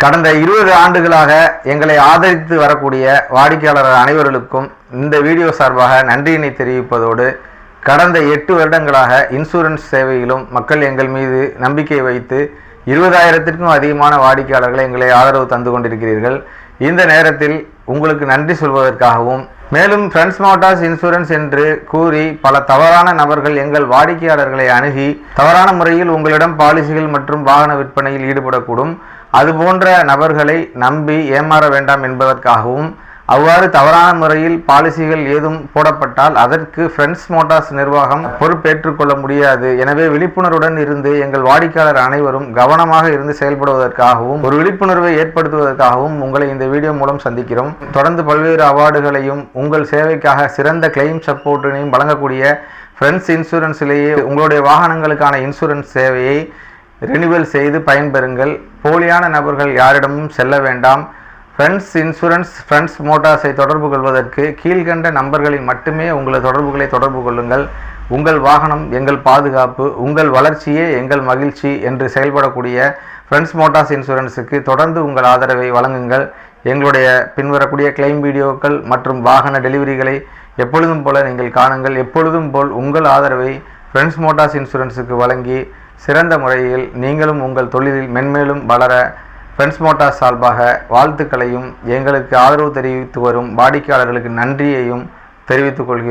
கடந்த 20 ஆண்டுகளாக எங்களை ஆதரித்து வரக்கூடிய வாடிக்கையாளர்கள் அனைவர்களுக்கும் இந்த வீடியோ சார்பாக நன்றியினை தெரிவிப்பதோடு, கடந்த 8 வருடங்களாக இன்சூரன்ஸ் சேவையிலும் மக்கள் எங்கள் மீது நம்பிக்கை வைத்து 20,000க்கும் அதிகமான வாடிக்கையாளர்களை எங்களை ஆதரவு தந்து கொண்டிருக்கிறீர்கள். இந்த நேரத்தில் உங்களுக்கு நன்றி சொல்வதற்காகவும், மேலும் ஃப்ரெண்ட்ஸ் மோட்டார்ஸ் இன்சூரன்ஸ் என்று கூறி பல தவறான நபர்கள் எங்கள் வாடிக்கையாளர்களை அணுகி தவறான முறையில் உங்களிடம் பாலிசிகள் மற்றும் வாகன விற்பனையில் ஈடுபடக்கூடும், அதுபோன்ற நபர்களை நம்பி ஏமாற வேண்டாம் என்பதற்காகவும், அவ்வாறு தவறான முறையில் பாலிசிகள் ஏதும் போடப்பட்டால் அதற்கு ஃப்ரெண்ட்ஸ் மோட்டார்ஸ் நிர்வாகம் பொறுப்பேற்றுக் கொள்ள முடியாது. எனவே விழிப்புணர்வுடன் இருந்து எங்கள் வாடிக்கையாளர் அனைவரும் கவனமாக இருந்து செயல்படுவதற்காகவும், ஒரு விழிப்புணர்வை ஏற்படுத்துவதற்காகவும் உங்களை இந்த வீடியோ மூலம் சந்திக்கிறோம். தொடர்ந்து பல்வேறு அவார்டுகளையும் உங்கள் சேவைக்காக சிறந்த கிளைம் சப்போர்ட்டினையும் வழங்கக்கூடிய ஃப்ரெண்ட்ஸ் இன்சூரன்ஸிலேயே உங்களுடைய வாகனங்களுக்கான இன்சூரன்ஸ் சேவையை ரினிவல் செய்து பயன்பெறுங்கள். போலியான நபர்கள் யாரிடமும் செல்ல வேண்டாம். ஃப்ரெண்ட்ஸ் இன்சூரன்ஸ் ஃப்ரெண்ட்ஸ் மோட்டார்ஸை தொடர்பு கொள்வதற்கு கீழ்கண்ட நம்பர்களில் மட்டுமே உங்களது தொடர்பு கொள்ளுங்கள். உங்கள் வாகனம் எங்கள் பாதுகாப்பு, உங்கள் வளர்ச்சியே எங்கள் மகிழ்ச்சி என்று செயல்படக்கூடிய ஃப்ரெண்ட்ஸ் மோட்டார்ஸ் இன்சூரன்ஸுக்கு தொடர்ந்து உங்கள் ஆதரவை வழங்குங்கள். எங்களுடைய பின்வரக்கூடிய கிளைம் வீடியோக்கள் மற்றும் வாகன டெலிவரிகளை எப்பொழுதும் போல நீங்கள் காணுங்கள். எப்பொழுதும் போல் உங்கள் ஆதரவை ஃப்ரெண்ட்ஸ் மோட்டார்ஸ் இன்சூரன்ஸுக்கு வழங்கி சிறந்த முறையில் நீங்களும் உங்கள் தொழிலில் மென்மேலும் வளர ஃப்ரெண்ட்ஸ் மோட்டார்ஸ் சார்பாக வாழ்த்துக்களையும், எங்களுக்கு ஆதரவு தெரிவித்து வரும் வாடிக்கையாளர்களுக்கு நன்றியையும் தெரிவித்துக் கொள்கிறோம்.